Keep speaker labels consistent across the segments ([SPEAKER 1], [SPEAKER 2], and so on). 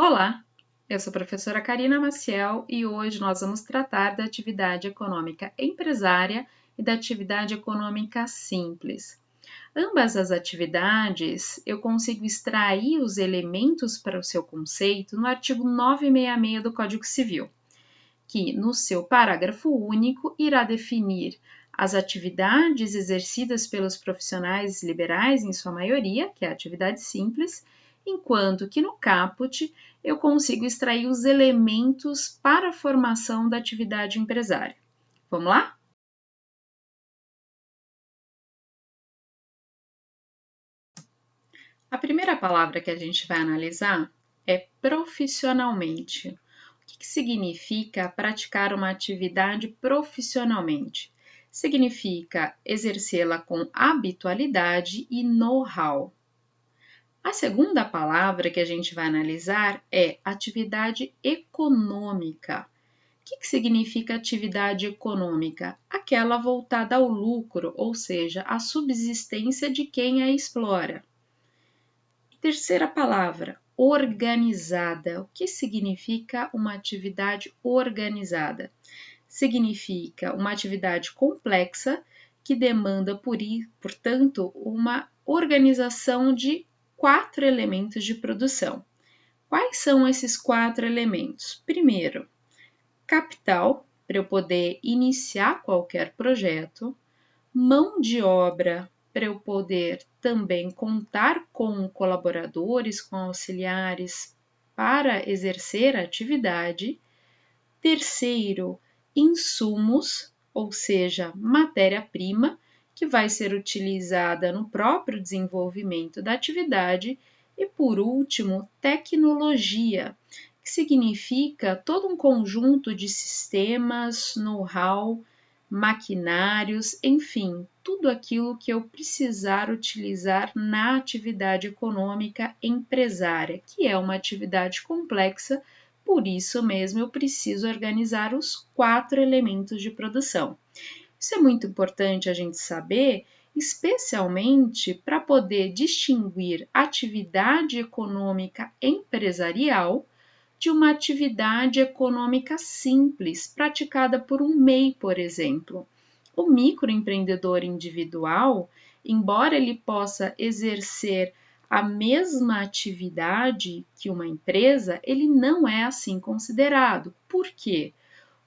[SPEAKER 1] Olá, eu sou a professora Karina Maciel e hoje nós vamos tratar da atividade econômica empresária e da atividade econômica simples. Ambas as atividades eu consigo extrair os elementos para o seu conceito no artigo 966 do Código Civil, que no seu parágrafo único irá definir as atividades exercidas pelos profissionais liberais, em sua maioria, que é a atividade simples, enquanto que no caput eu consigo extrair os elementos para a formação da atividade empresária. Vamos lá? A primeira palavra que a gente vai analisar é profissionalmente. O que significa praticar uma atividade profissionalmente? Significa exercê-la com habitualidade e know-how. A segunda palavra que a gente vai analisar é atividade econômica. O que significa atividade econômica? Aquela voltada ao lucro, ou seja, à subsistência de quem a explora. Terceira palavra, organizada. O que significa uma atividade organizada? Significa uma atividade complexa que demanda, portanto, uma organização de 4 elementos de produção. Quais são esses 4 elementos? Primeiro, capital, para eu poder iniciar qualquer projeto, mão de obra, para eu poder também contar com colaboradores, com auxiliares para exercer a atividade. Terceiro, insumos, ou seja, matéria-prima, que vai ser utilizada no próprio desenvolvimento da atividade. E por último, tecnologia, que significa todo um conjunto de sistemas, know-how, maquinários, enfim, tudo aquilo que eu precisar utilizar na atividade econômica empresária, que é uma atividade complexa, por isso mesmo eu preciso organizar os 4 elementos de produção. Isso é muito importante a gente saber, especialmente para poder distinguir atividade econômica empresarial de uma atividade econômica simples, praticada por um MEI, por exemplo. O microempreendedor individual, embora ele possa exercer a mesma atividade que uma empresa, ele não é assim considerado. Por quê?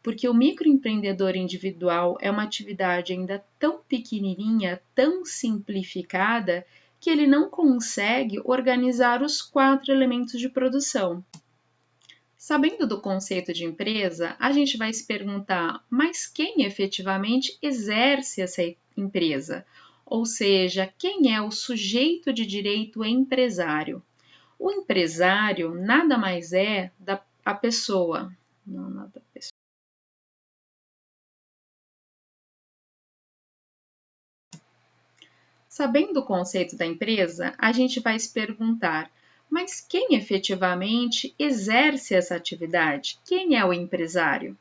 [SPEAKER 1] Porque o microempreendedor individual é uma atividade ainda tão pequenininha, tão simplificada, que ele não consegue organizar os 4 elementos de produção. Sabendo do conceito de empresa, a gente vai se perguntar, mas quem efetivamente exerce essa empresa? Ou seja, quem é o sujeito de direito empresário? O empresário nada mais é a pessoa. Não, nada pessoa. Sabendo o conceito da empresa, a gente vai se perguntar, mas quem efetivamente exerce essa atividade? Quem é o empresário?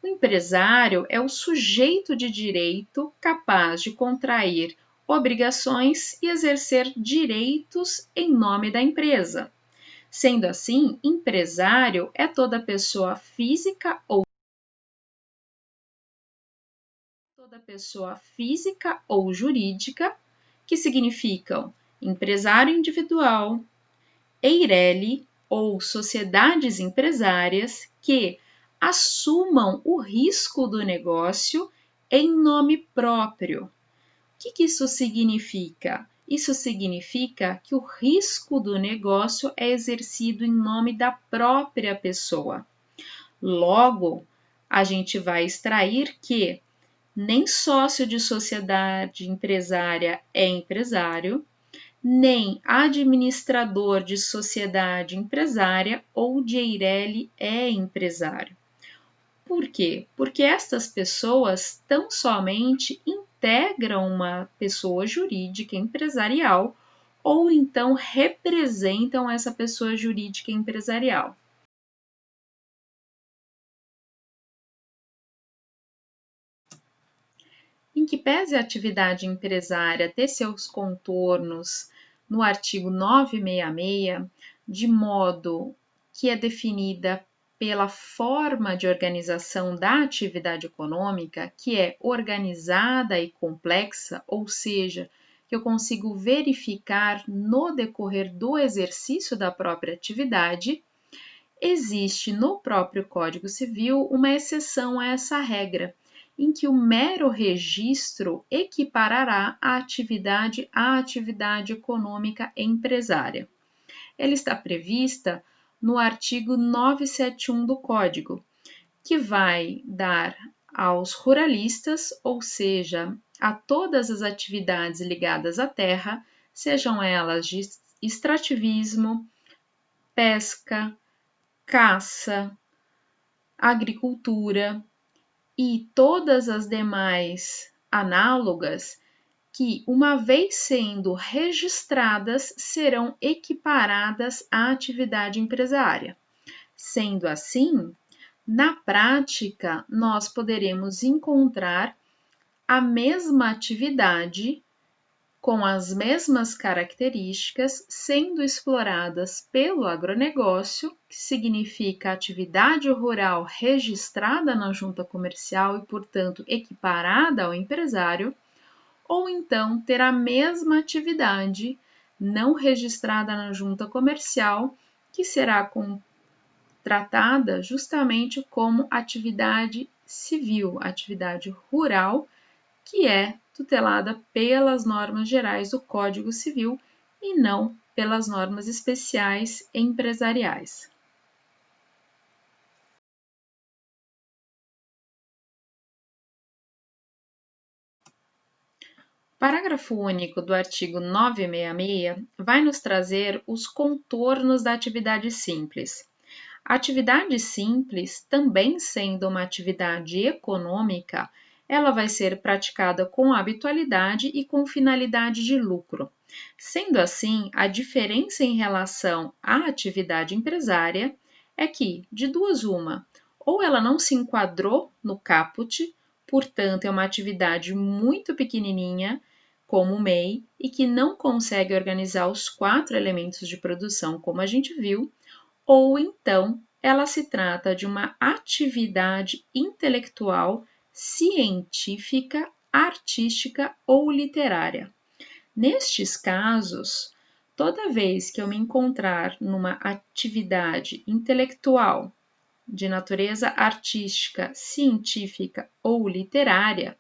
[SPEAKER 1] O empresário é o sujeito de direito capaz de contrair obrigações e exercer direitos em nome da empresa. Sendo assim, empresário é toda pessoa física ou jurídica, que significam empresário individual, EIRELI ou sociedades empresárias que assumam o risco do negócio em nome próprio. O que isso significa? Isso significa que o risco do negócio é exercido em nome da própria pessoa. Logo, a gente vai extrair que nem sócio de sociedade empresária é empresário, nem administrador de sociedade empresária ou de EIRELI é empresário. Por quê? Porque estas pessoas tão somente integram uma pessoa jurídica empresarial ou então representam essa pessoa jurídica empresarial. Em que pese a atividade empresária ter seus contornos no artigo 966, de modo que é definida pela forma de organização da atividade econômica, que é organizada e complexa, ou seja, que eu consigo verificar no decorrer do exercício da própria atividade, existe no próprio Código Civil uma exceção a essa regra, em que o mero registro equiparará a atividade à atividade econômica empresária. Ela está prevista no artigo 971 do Código, que vai dar aos ruralistas, ou seja, a todas as atividades ligadas à terra, sejam elas de extrativismo, pesca, caça, agricultura e todas as demais análogas, que, uma vez sendo registradas, serão equiparadas à atividade empresária. Sendo assim, na prática, nós poderemos encontrar a mesma atividade com as mesmas características sendo exploradas pelo agronegócio, que significa atividade rural registrada na junta comercial e, portanto, equiparada ao empresário, ou então ter a mesma atividade não registrada na junta comercial, que será tratada justamente como atividade civil, atividade rural, que é tutelada pelas normas gerais do Código Civil e não pelas normas especiais empresariais. O parágrafo único do artigo 966 vai nos trazer os contornos da atividade simples. A atividade simples, também sendo uma atividade econômica, ela vai ser praticada com habitualidade e com finalidade de lucro. Sendo assim, a diferença em relação à atividade empresária é que, de duas uma, ou ela não se enquadrou no caput, portanto é uma atividade muito pequenininha, como o MEI, e que não consegue organizar os 4 elementos de produção, como a gente viu, ou então ela se trata de uma atividade intelectual, científica, artística ou literária. Nestes casos, toda vez que eu me encontrar numa atividade intelectual de natureza artística, científica ou literária,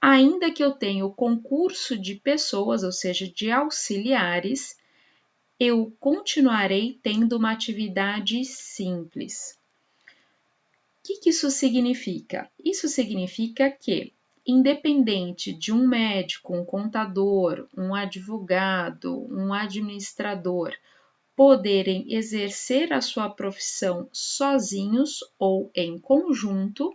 [SPEAKER 1] ainda que eu tenha o concurso de pessoas, ou seja, de auxiliares, eu continuarei tendo uma atividade simples. O que isso significa? Isso significa que, independente de um médico, um contador, um advogado, um administrador poderem exercer a sua profissão sozinhos ou em conjunto,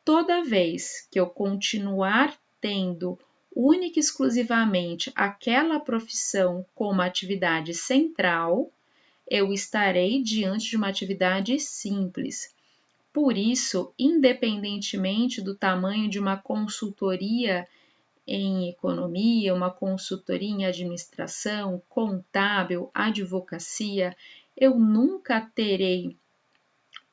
[SPEAKER 1] toda vez que eu continuar tendo única e exclusivamente aquela profissão como atividade central, eu estarei diante de uma atividade simples. Por isso, independentemente do tamanho de uma consultoria em economia, uma consultoria em administração, contábil, advocacia, eu nunca terei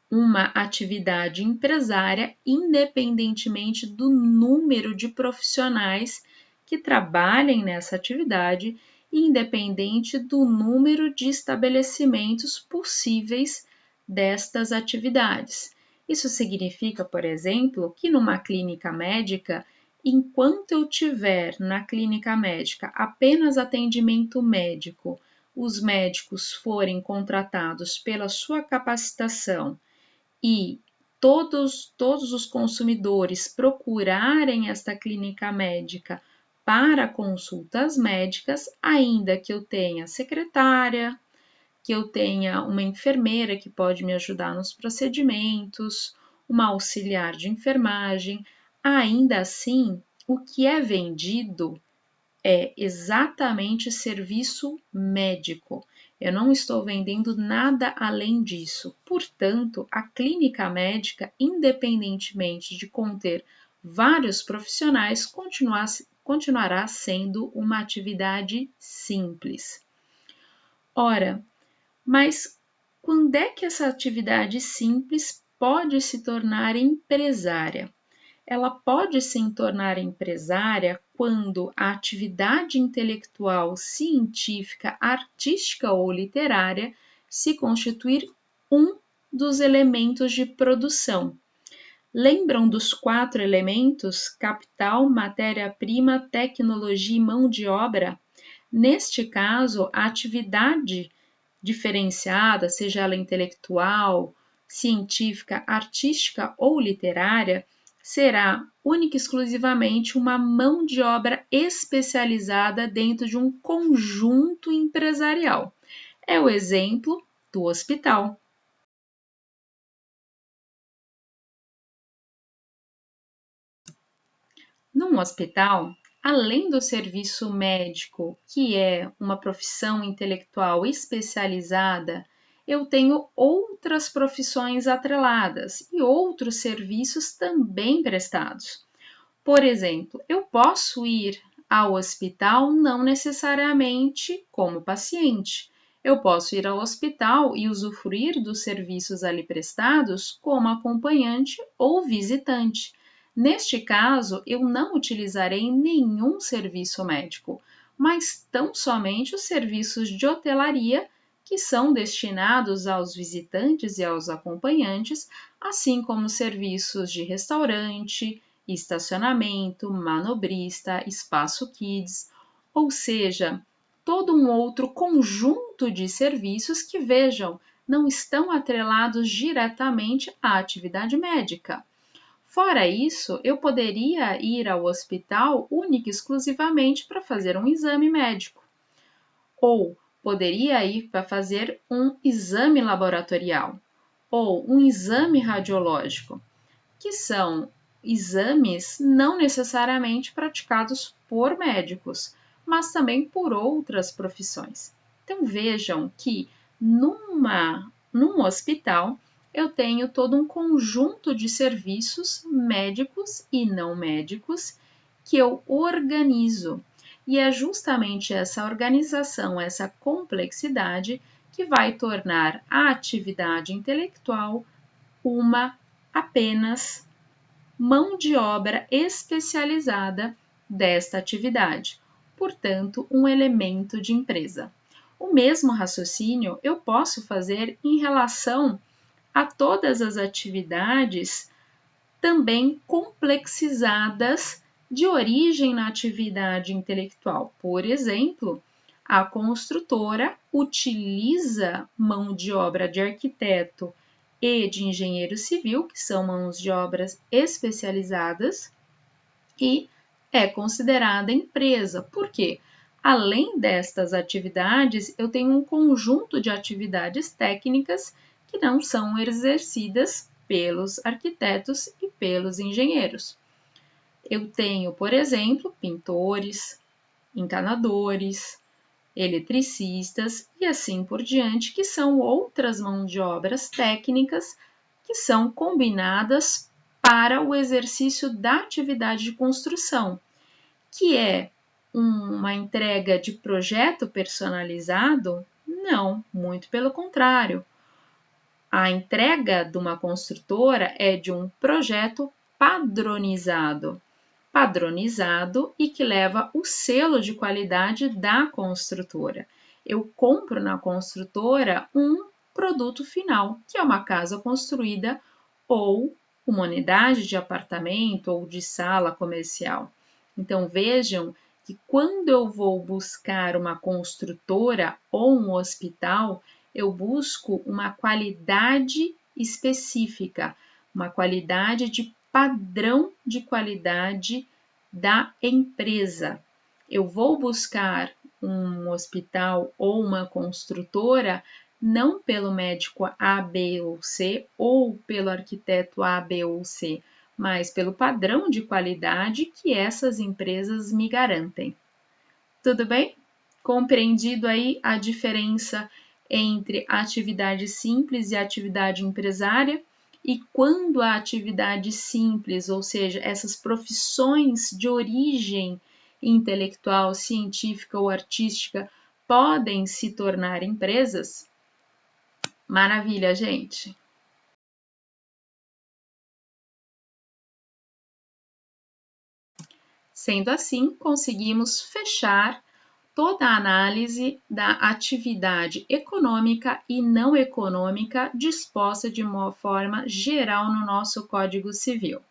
[SPEAKER 1] uma atividade empresária, independentemente do número de profissionais que trabalhem nessa atividade, independente do número de estabelecimentos possíveis destas atividades. Isso significa, por exemplo, que numa clínica médica, enquanto eu tiver na clínica médica apenas atendimento médico, os médicos forem contratados pela sua capacitação e todos os consumidores procurarem esta clínica médica para consultas médicas, ainda que eu tenha secretária, que eu tenha uma enfermeira que pode me ajudar nos procedimentos, uma auxiliar de enfermagem, ainda assim, o que é vendido é exatamente serviço médico. Eu não estou vendendo nada além disso. Portanto, a clínica médica, independentemente de conter vários profissionais, continuará sendo uma atividade simples. Ora, mas quando é que essa atividade simples pode se tornar empresária? Ela pode se tornar empresária quando a atividade intelectual, científica, artística ou literária se constituir um dos elementos de produção. Lembram dos 4 elementos: capital, matéria-prima, tecnologia e mão de obra? Neste caso, a atividade diferenciada, seja ela intelectual, científica, artística ou literária, será única e exclusivamente uma mão de obra especializada dentro de um conjunto empresarial. É o exemplo do hospital. Num hospital, além do serviço médico, que é uma profissão intelectual especializada, eu tenho outras profissões atreladas e outros serviços também prestados. Por exemplo, eu posso ir ao hospital não necessariamente como paciente. Eu posso ir ao hospital e usufruir dos serviços ali prestados como acompanhante ou visitante. Neste caso, eu não utilizarei nenhum serviço médico, mas tão somente os serviços de hotelaria que são destinados aos visitantes e aos acompanhantes, assim como serviços de restaurante, estacionamento, manobrista, espaço kids, ou seja, todo um outro conjunto de serviços que, vejam, não estão atrelados diretamente à atividade médica. Fora isso, eu poderia ir ao hospital única e exclusivamente para fazer um exame médico, ou poderia ir para fazer um exame laboratorial, ou um exame radiológico, que são exames não necessariamente praticados por médicos, mas também por outras profissões. Então vejam que num hospital eu tenho todo um conjunto de serviços médicos e não médicos que eu organizo. E é justamente essa organização, essa complexidade que vai tornar a atividade intelectual uma apenas mão de obra especializada desta atividade, portanto, um elemento de empresa. O mesmo raciocínio eu posso fazer em relação a todas as atividades também complexizadas de origem na atividade intelectual. Por exemplo, a construtora utiliza mão de obra de arquiteto e de engenheiro civil, que são mãos de obras especializadas, e é considerada empresa. Por quê? Além destas atividades, eu tenho um conjunto de atividades técnicas que não são exercidas pelos arquitetos e pelos engenheiros. Eu tenho, por exemplo, pintores, encanadores, eletricistas e assim por diante, que são outras mãos de obras técnicas que são combinadas para o exercício da atividade de construção, que é uma entrega de projeto personalizado? Não, muito pelo contrário. A entrega de uma construtora é de um projeto padronizado e que leva o selo de qualidade da construtora. Eu compro na construtora um produto final, que é uma casa construída ou uma unidade de apartamento ou de sala comercial. Então vejam que quando eu vou buscar uma construtora ou um hospital, eu busco uma qualidade específica, uma qualidade de padrão de qualidade da empresa. Eu vou buscar um hospital ou uma construtora não pelo médico A, B ou C ou pelo arquiteto A, B ou C, mas pelo padrão de qualidade que essas empresas me garantem. Tudo bem? Compreendido aí a diferença entre atividade simples e atividade empresária? E quando a atividade simples, ou seja, essas profissões de origem intelectual, científica ou artística, podem se tornar empresas? Maravilha, gente! Sendo assim, conseguimos fechar toda a análise da atividade econômica e não econômica disposta de uma forma geral no nosso Código Civil.